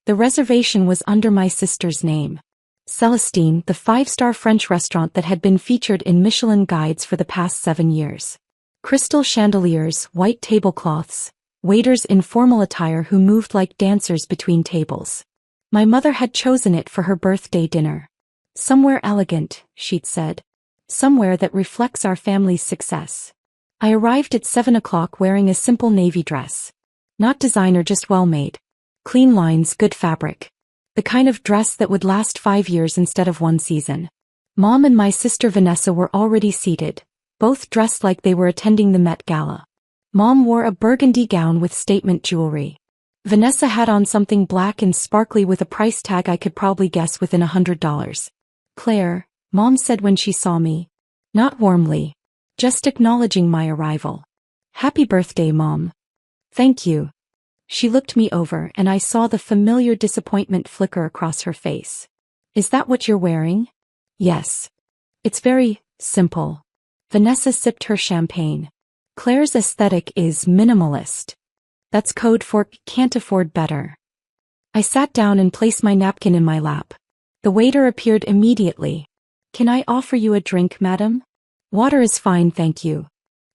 The reservation was under my sister's name. Celestine, the five-star French restaurant that had been featured in Michelin guides for the past 7 years. Crystal chandeliers, white tablecloths, waiters in formal attire who moved like dancers between tables. My mother had chosen it for her birthday dinner. Somewhere elegant, she'd said. Somewhere that reflects our family's success. I arrived at 7 o'clock wearing a simple navy dress. Not designer, just well-made. Clean lines, good fabric. The kind of dress that would last 5 years instead of 1 season. Mom and my sister Vanessa were already seated, both dressed like they were attending the Met Gala. Mom wore a burgundy gown with statement jewelry. Vanessa had on something black and sparkly with a price tag I could probably guess within $100. "Claire," Mom said when she saw me. Not warmly. Just acknowledging my arrival. "Happy birthday, Mom." "Thank you." She looked me over and I saw the familiar disappointment flicker across her face. "Is that what you're wearing?" "Yes. It's very simple." Vanessa sipped her champagne. "Claire's aesthetic is minimalist. That's code for can't afford better." I sat down and placed my napkin in my lap. The waiter appeared immediately. "Can I offer you a drink, madam?" "Water is fine, thank you.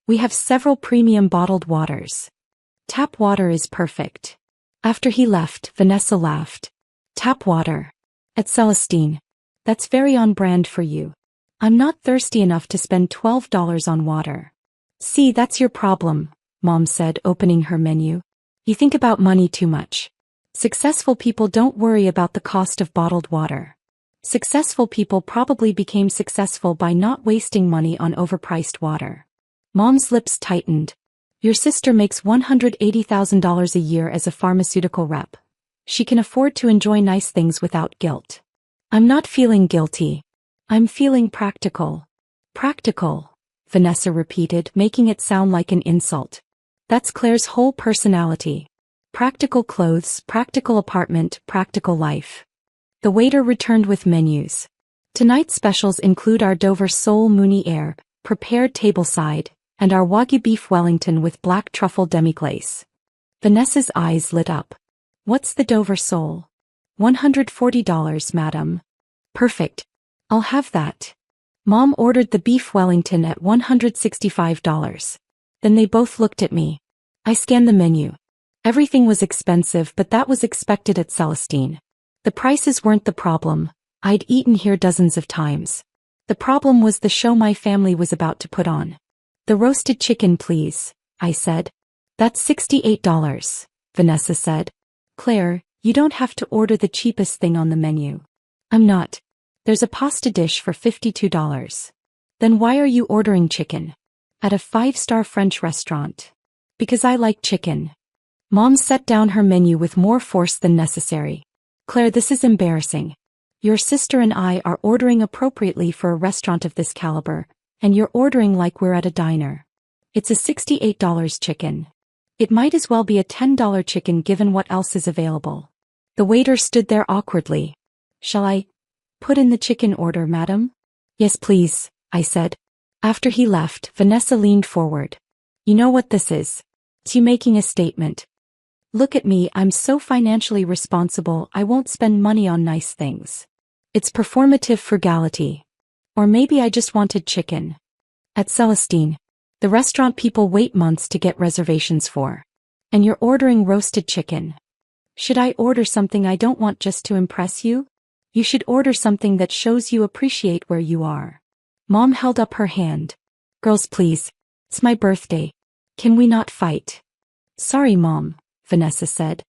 We have several premium bottled waters." "Tap water is perfect." After he left, Vanessa laughed. "Tap water. At Celestine. That's very on brand for you. I'm not thirsty enough to spend $12 on water." "See, that's your problem," Mom said, opening her menu. "You think about money too much. Successful people don't worry about the cost of bottled water. Successful people probably became successful by not wasting money on overpriced water." Mom's lips tightened. "Your sister makes $180,000 a year as a pharmaceutical rep. She can afford to enjoy nice things without guilt." "I'm not feeling guilty. I'm feeling practical." "Practical," Vanessa repeated, making it sound like an insult. "That's Claire's whole personality. Practical clothes, practical apartment, practical life." The waiter returned with menus. Tonight's specials include our Dover Sole Mooney Air, prepared tableside, and our Wagyu beef Wellington with black truffle demi-glace. Vanessa's eyes lit up. "What's the Dover Sole?" $140, madam." "Perfect. I'll have that." Mom ordered the beef Wellington at $165. Then they both looked at me. I scanned the menu. Everything was expensive, but that was expected at Celestine. The prices weren't the problem. I'd eaten here dozens of times. The problem was the show my family was about to put on. "The roasted chicken, please," I said. "That's $68, Vanessa said. "Claire, you don't have to order the cheapest thing on the menu." "I'm not. There's a pasta dish for $52. "Then why are you ordering chicken? At a 5-star French restaurant?" "Because I like chicken." Mom set down her menu with more force than necessary. "Claire, this is embarrassing. Your sister and I are ordering appropriately for a restaurant of this caliber, and you're ordering like we're at a diner. It's a $68 chicken. It might as well be a $10 chicken given what else is available." The waiter stood there awkwardly. "Shall I put in the chicken order, madam?" "Yes, please," I said. After he left, Vanessa leaned forward. "You know what this is? It's you making a statement. Look at me, I'm so financially responsible I won't spend money on nice things. It's performative frugality. Or maybe I just wanted chicken. At Celestine, the restaurant people wait months to get reservations for. And you're ordering roasted chicken. Should I order something I don't want just to impress you? You should order something that shows you appreciate where you are." Mom held up her hand. "Girls, please. It's my birthday. Can we not fight?" "Sorry, Mom," Vanessa said.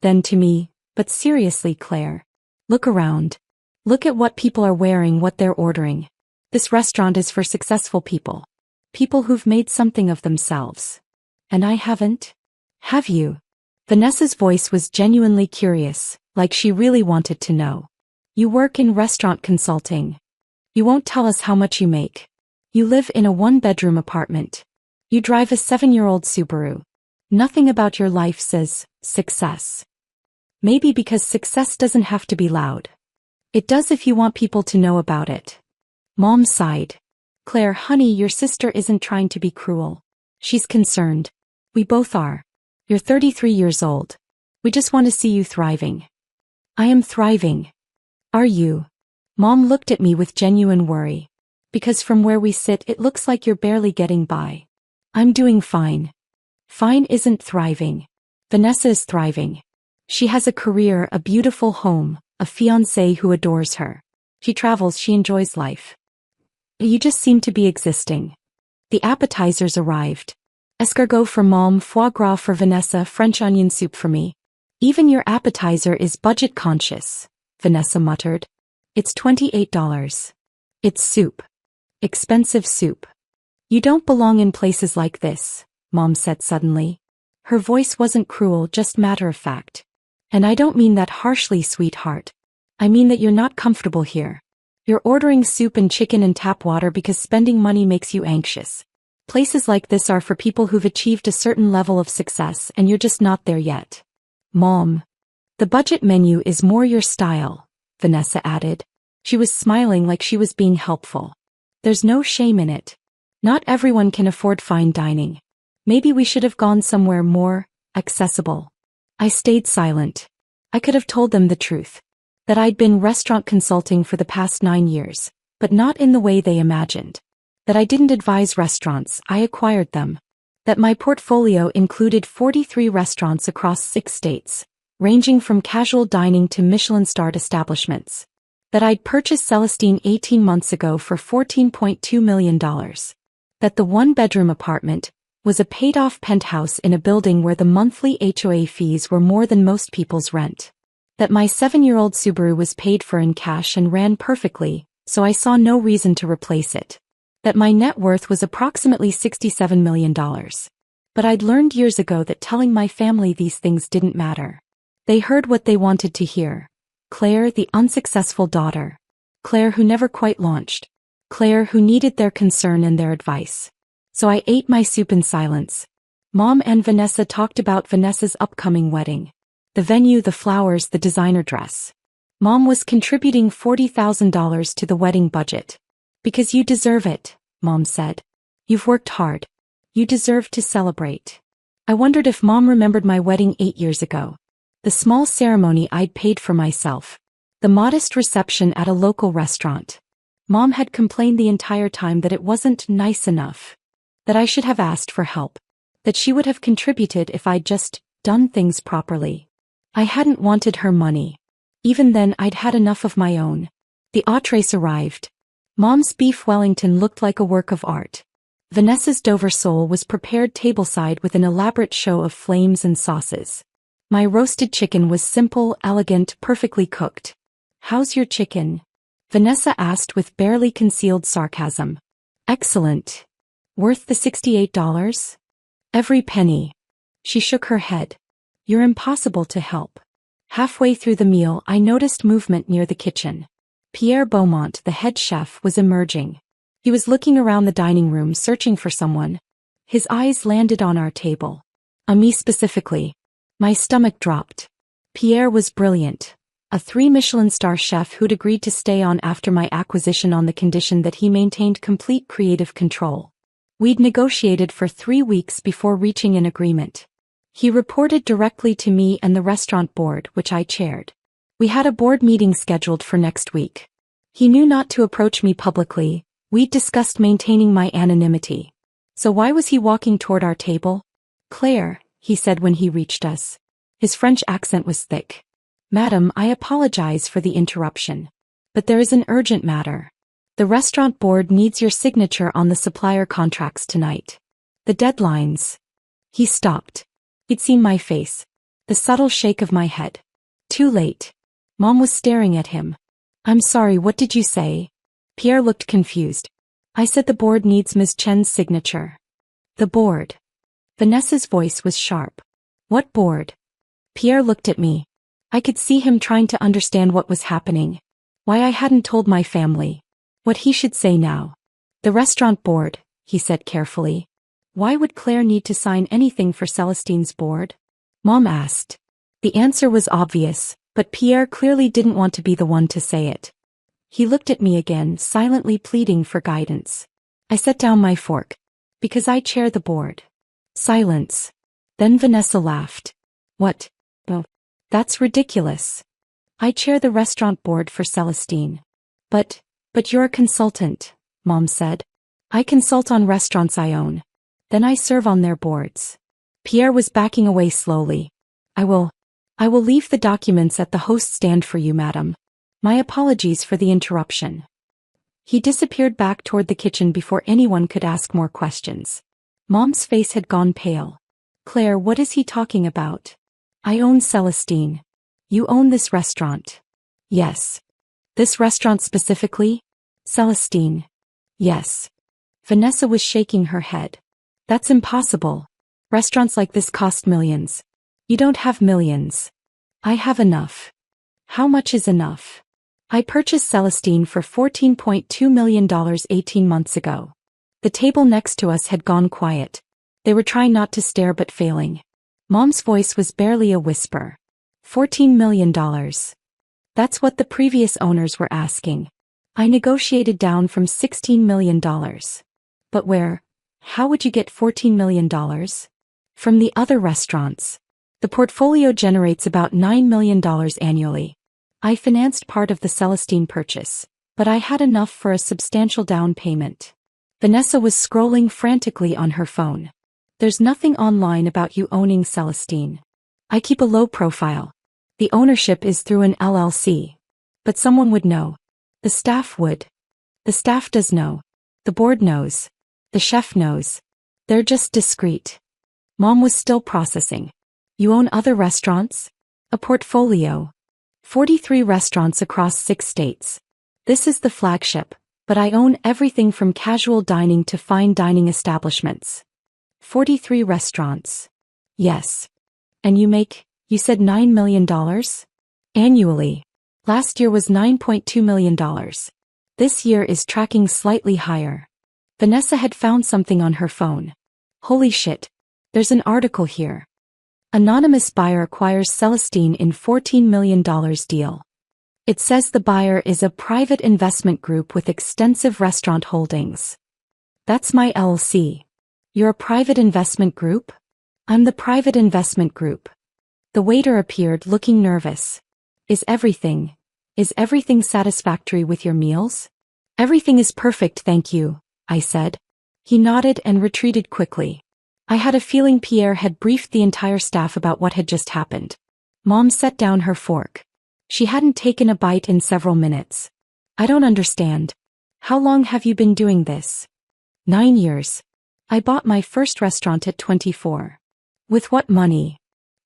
Then to me, "But seriously, Claire. Look around. Look at what people are wearing, what they're ordering. This restaurant is for successful people. People who've made something of themselves. And I haven't? Have you?" Vanessa's voice was genuinely curious, like she really wanted to know. "You work in restaurant consulting. You won't tell us how much you make. You live in a 1-bedroom apartment. You drive a 7-year-old Subaru. Nothing about your life says success. Maybe because success doesn't have to be loud. It does if you want people to know about it." Mom sighed. "Claire, honey, your sister isn't trying to be cruel. She's concerned. We both are. You're 33 years old. We just want to see you thriving." I am thriving. Are you? Mom looked at me with genuine worry. Because from where we sit it looks like you're barely getting by. I'm doing fine. Fine isn't thriving. Vanessa is thriving. She has a career, a beautiful home, a fiancé who adores her. She travels, she enjoys life. You just seem to be existing. The appetizers arrived. Escargot for Mom, foie gras for Vanessa, French onion soup for me. Even your appetizer is budget conscious, Vanessa muttered. It's $28. It's soup. Expensive soup. You don't belong in places like this, Mom said suddenly. Her voice wasn't cruel, just matter of fact. And I don't mean that harshly, sweetheart. I mean that you're not comfortable here. You're ordering soup and chicken and tap water because spending money makes you anxious. Places like this are for people who've achieved a certain level of success and you're just not there yet. Mom. The budget menu is more your style, Vanessa added. She was smiling like she was being helpful. There's no shame in it. Not everyone can afford fine dining. Maybe we should have gone somewhere more accessible. I stayed silent. I could have told them the truth. That I'd been restaurant consulting for the past 9 years, but not in the way they imagined. That I didn't advise restaurants, I acquired them. That my portfolio included 43 restaurants across 6 states, ranging from casual dining to Michelin-starred establishments. That I'd purchased Celestine 18 months ago for $14.2 million. That the one-bedroom apartment was a paid-off penthouse in a building where the monthly HOA fees were more than most people's rent. That my 7-year-old Subaru was paid for in cash and ran perfectly, so I saw no reason to replace it. That my net worth was approximately $67 million. But I'd learned years ago that telling my family these things didn't matter. They heard what they wanted to hear. Claire, the unsuccessful daughter. Claire who never quite launched. Claire who needed their concern and their advice. So I ate my soup in silence. Mom and Vanessa talked about Vanessa's upcoming wedding. The venue, the flowers, the designer dress. Mom was contributing $40,000 to the wedding budget. Because you deserve it, Mom said. You've worked hard. You deserve to celebrate. I wondered if Mom remembered my wedding 8 years ago. The small ceremony I'd paid for myself. The modest reception at a local restaurant. Mom had complained the entire time that it wasn't nice enough. That I should have asked for help. That she would have contributed if I'd just done things properly. I hadn't wanted her money. Even then I'd had enough of my own. The entrees arrived. Mom's beef Wellington looked like a work of art. Vanessa's Dover sole was prepared tableside with an elaborate show of flames and sauces. My roasted chicken was simple, elegant, perfectly cooked. How's your chicken? Vanessa asked with barely concealed sarcasm. Excellent. Worth the $68? Every penny. She shook her head. You're impossible to help. Halfway through the meal I noticed movement near the kitchen. Pierre Beaumont, the head chef, was emerging. He was looking around the dining room searching for someone. His eyes landed on our table. On me specifically. My stomach dropped. Pierre was brilliant. A 3 Michelin star chef who'd agreed to stay on after my acquisition on the condition that he maintained complete creative control. We'd negotiated for 3 weeks before reaching an agreement. He reported directly to me and the restaurant board, which I chaired. We had a board meeting scheduled for next week. He knew not to approach me publicly. We'd discussed maintaining my anonymity. So why was he walking toward our table? Claire, he said when he reached us. His French accent was thick. Madam, I apologize for the interruption. But there is an urgent matter. The restaurant board needs your signature on the supplier contracts tonight. The deadlines. He stopped. He'd seen my face. The subtle shake of my head. Too late. Mom was staring at him. I'm sorry, what did you say? Pierre looked confused. I said the board needs Ms. Chen's signature. The board. Vanessa's voice was sharp. What board? Pierre looked at me. I could see him trying to understand what was happening. Why I hadn't told my family. What he should say now. The restaurant board, he said carefully. Why would Claire need to sign anything for Celestine's board? Mom asked. The answer was obvious, but Pierre clearly didn't want to be the one to say it. He looked at me again, silently pleading for guidance. I set down my fork. Because I chair the board. Silence. Then Vanessa laughed. What? Oh, that's ridiculous. I chair the restaurant board for Celestine. But you're a consultant, Mom said. I consult on restaurants I own. Then I serve on their boards. Pierre was backing away slowly. I will leave the documents at the host stand for you, madam. My apologies for the interruption. He disappeared back toward the kitchen before anyone could ask more questions. Mom's face had gone pale. Claire, what is he talking about? I own Celestine. You own this restaurant? Yes. This restaurant specifically? Celestine. Yes. Vanessa was shaking her head. That's impossible. Restaurants like this cost millions. You don't have millions. I have enough. How much is enough? I purchased Celestine for $14.2 million 18 months ago. The table next to us had gone quiet. They were trying not to stare but failing. Mom's voice was barely a whisper. $14 million. That's what the previous owners were asking. I negotiated down from $16 million. But where? How would you get $14 million? From the other restaurants. The portfolio generates about $9 million annually. I financed part of the Celestine purchase, but I had enough for a substantial down payment. Vanessa was scrolling frantically on her phone. There's nothing online about you owning Celestine. I keep a low profile. The ownership is through an LLC. But someone would know. The staff would. The staff does know. The board knows. The chef knows. They're just discreet. Mom was still processing. You own other restaurants? A portfolio. 43 restaurants across 6 states. This is the flagship, but I own everything from casual dining to fine dining establishments. 43 restaurants. Yes. And you said $9 million? Annually. Last year was $9.2 million. This year is tracking slightly higher. Vanessa had found something on her phone. Holy shit. There's an article here. Anonymous buyer acquires Celestine in $14 million deal. It says the buyer is a private investment group with extensive restaurant holdings. That's my LLC. You're a private investment group? I'm the private investment group. The waiter appeared, looking nervous. Is everything satisfactory with your meals? Everything is perfect, thank you, I said. He nodded and retreated quickly. I had a feeling Pierre had briefed the entire staff about what had just happened. Mom set down her fork. She hadn't taken a bite in several minutes. I don't understand. How long have you been doing this? 9 years. I bought my first restaurant at 24. With what money?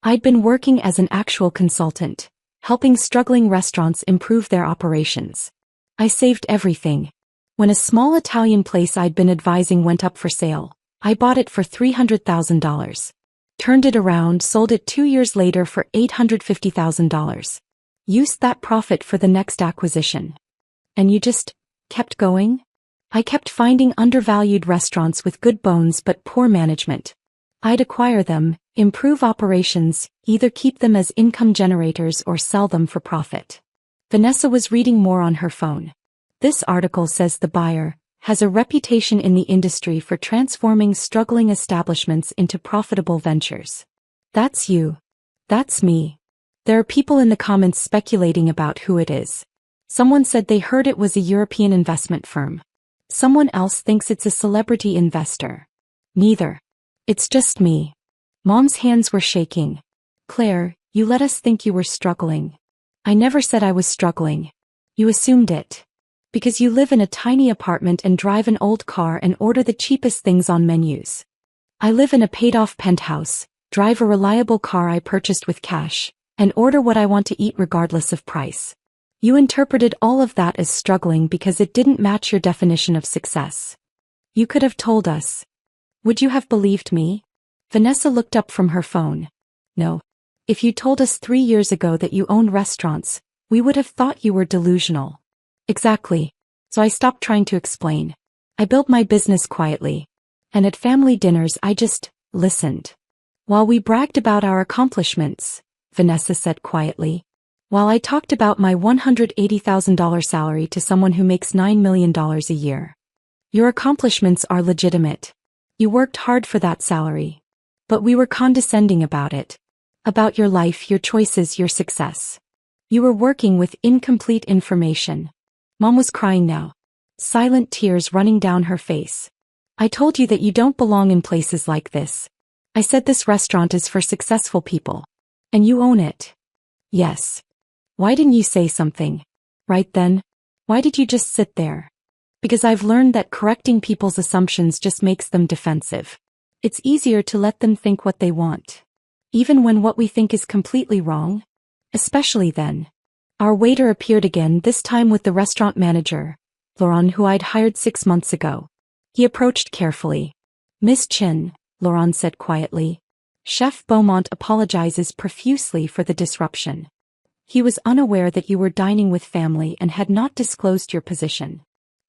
I'd been working as an actual consultant, helping struggling restaurants improve their operations. I saved everything. When a small Italian place I'd been advising went up for sale, I bought it for $300,000. Turned it around, sold it 2 years later for $850,000. Used that profit for the next acquisition. And you just kept going? I kept finding undervalued restaurants with good bones but poor management. I'd acquire them, improve operations, either keep them as income generators or sell them for profit. Vanessa was reading more on her phone. This article says the buyer has a reputation in the industry for transforming struggling establishments into profitable ventures. That's you. That's me. There are people in the comments speculating about who it is. Someone said they heard it was a European investment firm. Someone else thinks it's a celebrity investor. Neither. It's just me. Mom's hands were shaking. Claire, you let us think you were struggling. I never said I was struggling. You assumed it. Because you live in a tiny apartment and drive an old car and order the cheapest things on menus. I live in a paid-off penthouse, drive a reliable car I purchased with cash, and order what I want to eat regardless of price. You interpreted all of that as struggling because it didn't match your definition of success. You could have told us. Would you have believed me? Vanessa looked up from her phone. No. If you told us 3 years ago that you owned restaurants, we would have thought you were delusional. Exactly. So I stopped trying to explain. I built my business quietly. And at family dinners I just listened. While we bragged about our accomplishments, Vanessa said quietly. While I talked about my $180,000 salary to someone who makes $9 million a year. Your accomplishments are legitimate. You worked hard for that salary. But we were condescending about it. About your life, your choices, your success. You were working with incomplete information. Mom was crying now. Silent tears running down her face. I told you that you don't belong in places like this. I said this restaurant is for successful people. And you own it. Yes. Why didn't you say something? Right then? Why did you just sit there? Because I've learned that correcting people's assumptions just makes them defensive. It's easier to let them think what they want. Even when what we think is completely wrong. Especially then. Our waiter appeared again, this time with the restaurant manager, Laurent, who I'd hired 6 months ago. He approached carefully. Miss Chin, Laurent said quietly. Chef Beaumont apologizes profusely for the disruption. He was unaware that you were dining with family and had not disclosed your position.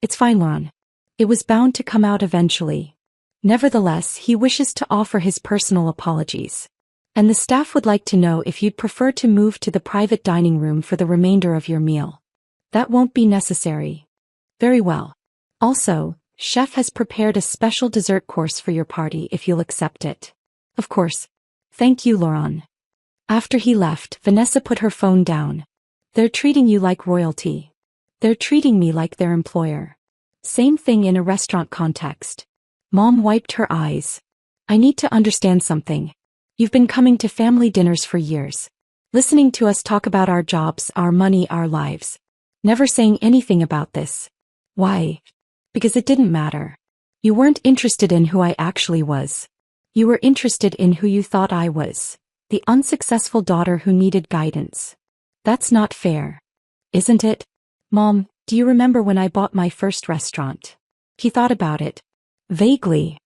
It's fine, Laurent. It was bound to come out eventually. Nevertheless, he wishes to offer his personal apologies. And the staff would like to know if you'd prefer to move to the private dining room for the remainder of your meal. That won't be necessary. Very well. Also, Chef has prepared a special dessert course for your party if you'll accept it. Of course. Thank you, Laurent. After he left, Vanessa put her phone down. They're treating you like royalty. They're treating me like their employer. Same thing in a restaurant context. Mom wiped her eyes. I need to understand something. You've been coming to family dinners for years. Listening to us talk about our jobs, our money, our lives. Never saying anything about this. Why? Because it didn't matter. You weren't interested in who I actually was. You were interested in who you thought I was. The unsuccessful daughter who needed guidance. That's not fair. Isn't it? Mom, do you remember when I bought my first restaurant? He thought about it. Vaguely.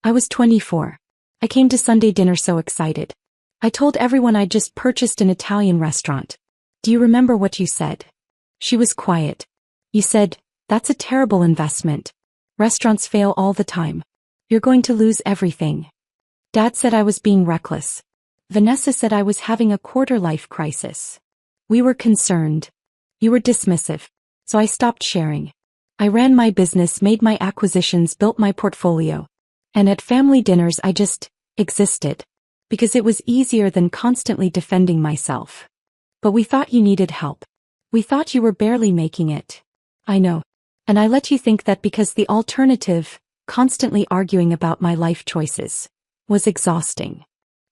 I was 24. I came to Sunday dinner so excited. I told everyone I'd just purchased an Italian restaurant. Do you remember what you said? She was quiet. You said, that's a terrible investment. Restaurants fail all the time. You're going to lose everything. Dad said I was being reckless. Vanessa said I was having a quarter-life crisis. We were concerned. You were dismissive. So I stopped sharing. I ran my business, made my acquisitions, built my portfolio. And at family dinners I just existed. Because it was easier than constantly defending myself. But we thought you needed help. We thought you were barely making it. I know. And I let you think that because the alternative, constantly arguing about my life choices, was exhausting.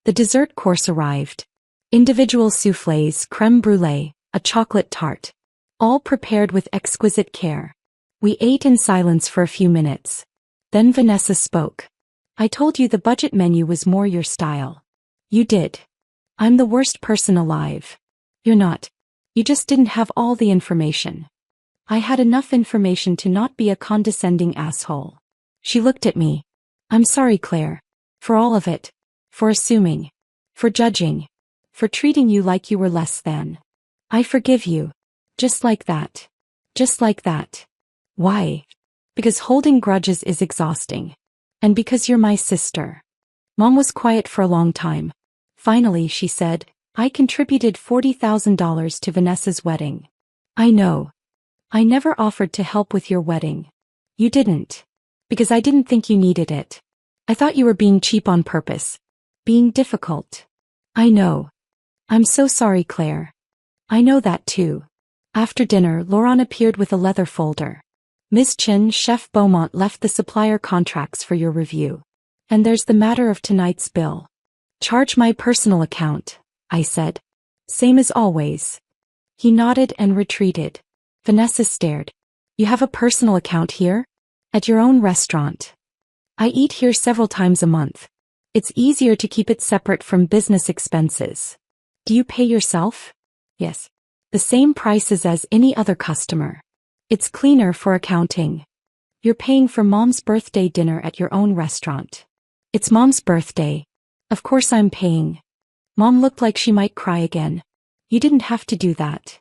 The dessert course arrived. Individual soufflés, crème brûlée, a chocolate tart. All prepared with exquisite care. We ate in silence for a few minutes. Then Vanessa spoke. I told you the budget menu was more your style. You did. I'm the worst person alive. You're not. You just didn't have all the information. I had enough information to not be a condescending asshole. She looked at me. I'm sorry, Claire. For all of it. For assuming. For judging. For treating you like you were less than. I forgive you. Just like that. Just like that. Why? Because holding grudges is exhausting. And because you're my sister. Mom was quiet for a long time. Finally, she said, I contributed $40,000 to Vanessa's wedding. I know. I never offered to help with your wedding. You didn't. Because I didn't think you needed it. I thought you were being cheap on purpose. Being difficult. I know. I'm so sorry, Claire. I know that too. After dinner, Laurent appeared with a leather folder. Miss Chin, Chef Beaumont left the supplier contracts for your review. And there's the matter of tonight's bill. Charge my personal account, I said. Same as always. He nodded and retreated. Vanessa stared. You have a personal account here? At your own restaurant? I eat here several times a month. It's easier to keep it separate from business expenses. Do you pay yourself? Yes. The same prices as any other customer. It's cleaner for accounting. You're paying for Mom's birthday dinner at your own restaurant. It's Mom's birthday. Of course I'm paying. Mom looked like she might cry again. You didn't have to do that.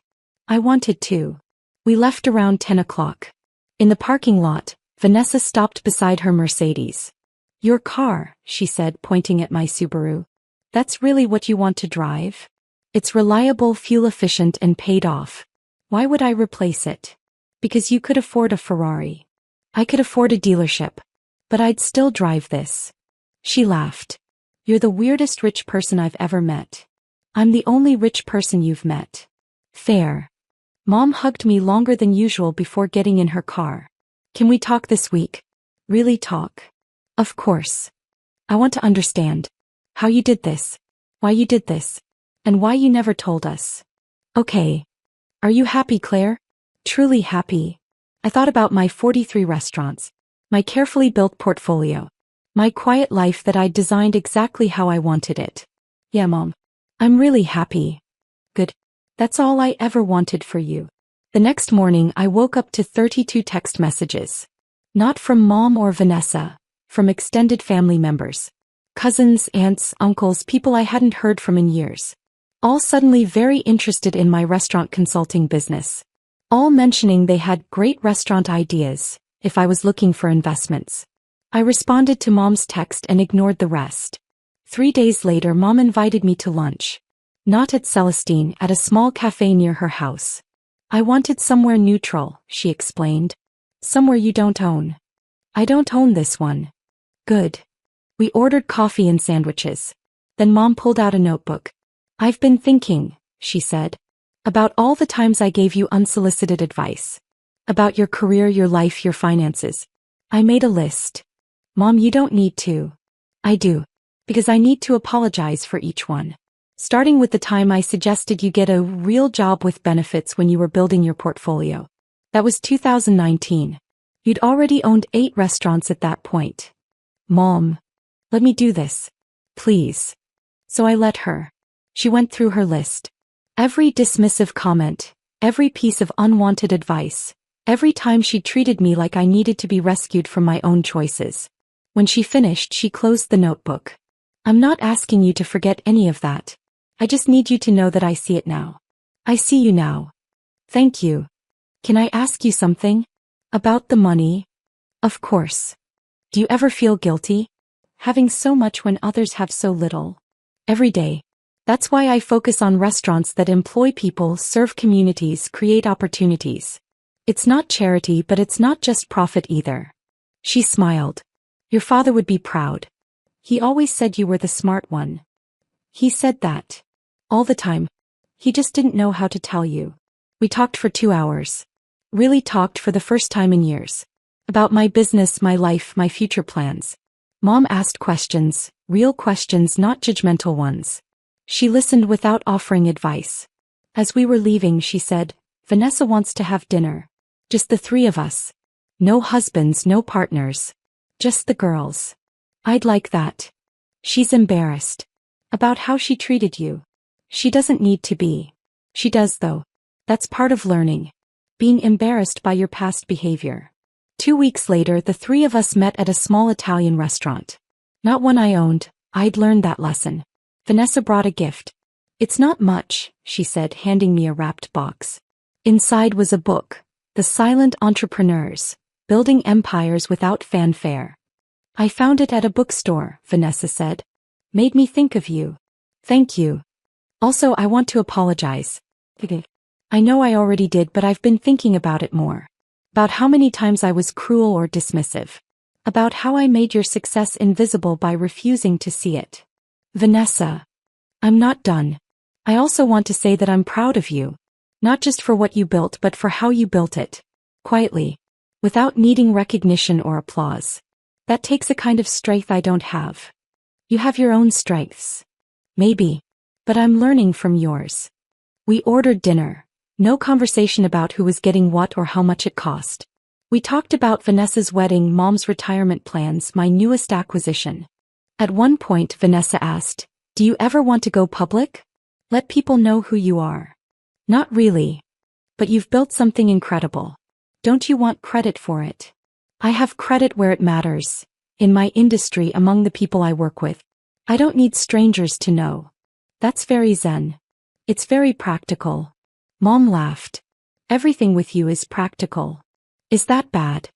I wanted to. We left around 10 o'clock. In the parking lot, Vanessa stopped beside her Mercedes. Your car, she said, pointing at my Subaru. That's really what you want to drive? It's reliable, fuel efficient, and paid off. Why would I replace it? Because you could afford a Ferrari. I could afford a dealership. But I'd still drive this. She laughed. You're the weirdest rich person I've ever met. I'm the only rich person you've met. Fair. Mom hugged me longer than usual before getting in her car. Can we talk this week? Really talk? Of course. I want to understand how you did this, why you did this, and why you never told us. Okay. Are you happy, Claire? Truly happy. I thought about my 43 restaurants, my carefully built portfolio, my quiet life that I'd designed exactly how I wanted it. Yeah, Mom. I'm really happy. Good. That's all I ever wanted for you. The next morning I woke up to 32 text messages. Not from Mom or Vanessa, from extended family members. Cousins, aunts, uncles, people I hadn't heard from in years. All suddenly very interested in my restaurant consulting business. All mentioning they had great restaurant ideas, if I was looking for investments. I responded to Mom's text and ignored the rest. 3 days later Mom invited me to lunch. Not at Celestine, at a small cafe near her house. I wanted somewhere neutral, she explained. Somewhere you don't own. I don't own this one. Good. We ordered coffee and sandwiches. Then Mom pulled out a notebook. I've been thinking, she said, about all the times I gave you unsolicited advice. About your career, your life, your finances. I made a list. Mom, you don't need to. I do. Because I need to apologize for each one. Starting with the time I suggested you get a real job with benefits when you were building your portfolio. That was 2019. You'd already owned 8 restaurants at that point. Mom, let me do this. Please. So I let her. She went through her list. Every dismissive comment, every piece of unwanted advice, every time she treated me like I needed to be rescued from my own choices. When she finished, she closed the notebook. I'm not asking you to forget any of that. I just need you to know that I see it now. I see you now. Thank you. Can I ask you something? About the money? Of course. Do you ever feel guilty? Having so much when others have so little? Every day. That's why I focus on restaurants that employ people, serve communities, create opportunities. It's not charity, but it's not just profit either. She smiled. Your father would be proud. He always said you were the smart one. He said that. All the time. He just didn't know how to tell you. We talked for 2 hours. Really talked for the first time in years. About my business, my life, my future plans. Mom asked questions, real questions, not judgmental ones. She listened without offering advice. As we were leaving, she said, Vanessa wants to have dinner. Just the 3 of us. No husbands, no partners. Just the girls. I'd like that. She's embarrassed. About how she treated you. She doesn't need to be. She does though. That's part of learning. Being embarrassed by your past behavior. 2 weeks later, the 3 of us met at a small Italian restaurant. Not one I owned. I'd learned that lesson. Vanessa brought a gift. It's not much, she said, handing me a wrapped box. Inside was a book, The Silent Entrepreneurs, Building Empires Without Fanfare. I found it at a bookstore, Vanessa said. Made me think of you. Thank you. Also, I want to apologize. I know I already did, but I've been thinking about it more. About how many times I was cruel or dismissive. About how I made your success invisible by refusing to see it. Vanessa. I'm not done. I also want to say that I'm proud of you. Not just for what you built, but for how you built it. Quietly. Without needing recognition or applause. That takes a kind of strength I don't have. You have your own strengths. Maybe. But I'm learning from yours. We ordered dinner. No conversation about who was getting what or how much it cost. We talked about Vanessa's wedding, Mom's retirement plans, my newest acquisition. At one point, Vanessa asked, do you ever want to go public? Let people know who you are. Not really. But you've built something incredible. Don't you want credit for it? I have credit where it matters. In my industry, among the people I work with. I don't need strangers to know. That's very zen. It's very practical. Mom laughed. Everything with you is practical. Is that bad?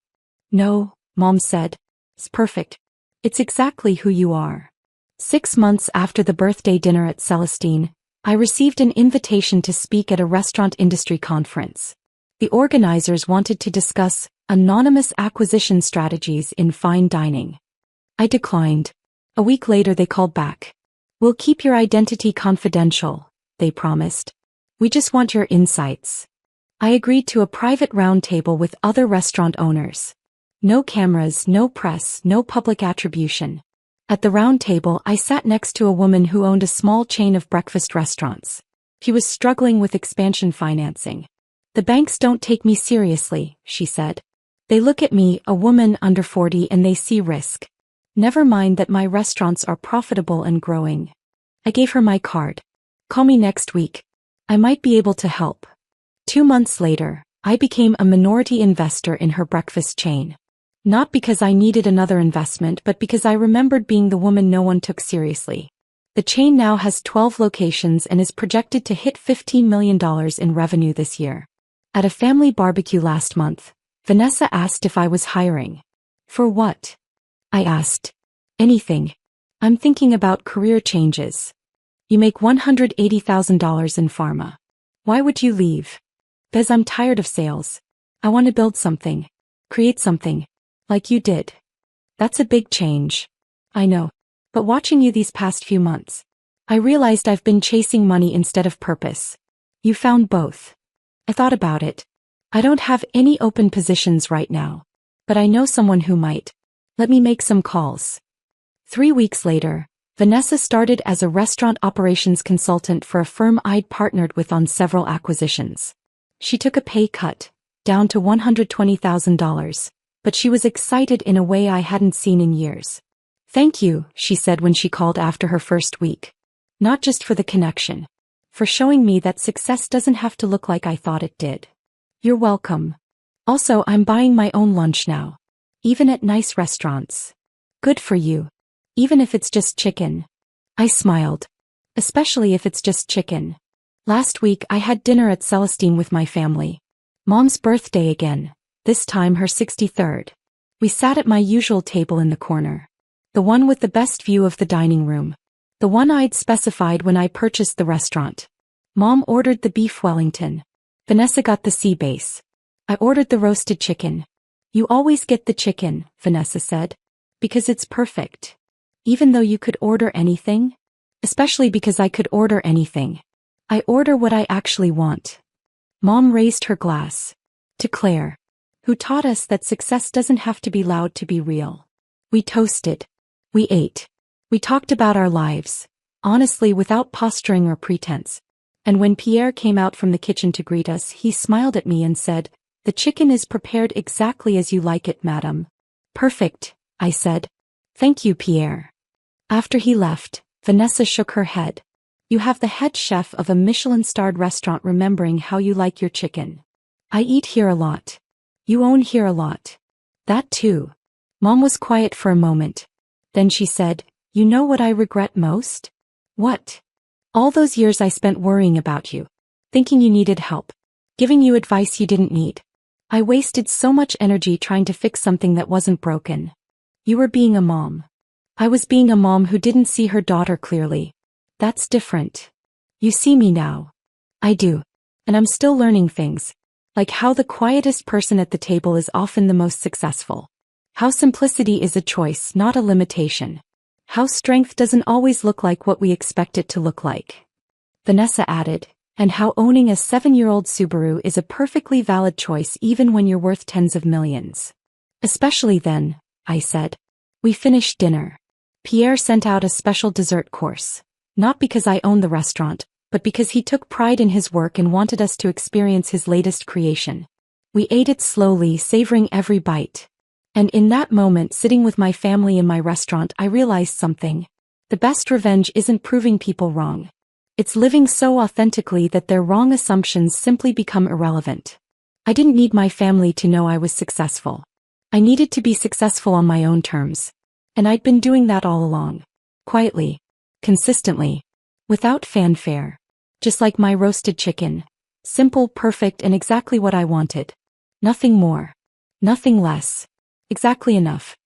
No, Mom said. It's perfect. It's exactly who you are. 6 months after the birthday dinner at Celestine, I received an invitation to speak at a restaurant industry conference. The organizers wanted to discuss anonymous acquisition strategies in fine dining. I declined. A week later they called back. We'll keep your identity confidential, they promised. We just want your insights. I agreed to a private roundtable with other restaurant owners. No cameras, no press, no public attribution. At the round table, I sat next to a woman who owned a small chain of breakfast restaurants. She was struggling with expansion financing. The banks don't take me seriously, she said. They look at me, a woman under 40, and they see risk. Never mind that my restaurants are profitable and growing. I gave her my card. Call me next week. I might be able to help. 2 months later, I became a minority investor in her breakfast chain. Not because I needed another investment, but because I remembered being the woman no one took seriously. The chain now has 12 locations and is projected to hit $15 million in revenue this year. At a family barbecue last month, Vanessa asked if I was hiring. For what? I asked. Anything. I'm thinking about career changes. You make $180,000 in pharma. Why would you leave? Because I'm tired of sales. I want to build something. Create something. Like you did. That's a big change. I know. But watching you these past few months, I realized I've been chasing money instead of purpose. You found both. I thought about it. I don't have any open positions right now. But I know someone who might. Let me make some calls. 3 weeks later, Vanessa started as a restaurant operations consultant for a firm I'd partnered with on several acquisitions. She took a pay cut, down to $120,000, but she was excited in a way I hadn't seen in years. Thank you, she said when she called after her first week. Not just for the connection. For showing me that success doesn't have to look like I thought it did. You're welcome. Also, I'm buying my own lunch now. Even at nice restaurants. Good for you. Even if it's just chicken. I smiled. Especially if it's just chicken. Last week I had dinner at Celestine with my family. Mom's birthday again, this time her 63rd. We sat at my usual table in the corner. The one with the best view of the dining room. The one I'd specified when I purchased the restaurant. Mom ordered the beef Wellington. Vanessa got the sea base. I ordered the roasted chicken. You always get the chicken, Vanessa said. Because it's perfect. Even though you could order anything? Especially because I could order anything. I order what I actually want. Mom raised her glass. To Claire, who taught us that success doesn't have to be loud to be real. We toasted. We ate. We talked about our lives, honestly without posturing or pretense. And when Pierre came out from the kitchen to greet us, he smiled at me and said, "The chicken is prepared exactly as you like it, madam." Perfect, I said. Thank you, Pierre. After he left, Vanessa shook her head. You have the head chef of a Michelin-starred restaurant remembering how you like your chicken. I eat here a lot. You own here a lot. That too. Mom was quiet for a moment. Then she said, "You know what I regret most?" What? All those years I spent worrying about you. Thinking you needed help. Giving you advice you didn't need. I wasted so much energy trying to fix something that wasn't broken. You were being a mom. I was being a mom who didn't see her daughter clearly. That's different. You see me now. I do. And I'm still learning things. Like how the quietest person at the table is often the most successful. How simplicity is a choice, not a limitation. How strength doesn't always look like what we expect it to look like. Vanessa added, and how owning a 7-year-old Subaru is a perfectly valid choice even when you're worth tens of millions. Especially then, I said. We finished dinner. Pierre sent out a special dessert course. Not because I own the restaurant, but because he took pride in his work and wanted us to experience his latest creation. We ate it slowly, savoring every bite. And in that moment, sitting with my family in my restaurant, I realized something. The best revenge isn't proving people wrong. It's living so authentically that their wrong assumptions simply become irrelevant. I didn't need my family to know I was successful. I needed to be successful on my own terms. And I'd been doing that all along. Quietly. Consistently. Without fanfare. Just like my roasted chicken. Simple, perfect, and exactly what I wanted. Nothing more. Nothing less. Exactly enough.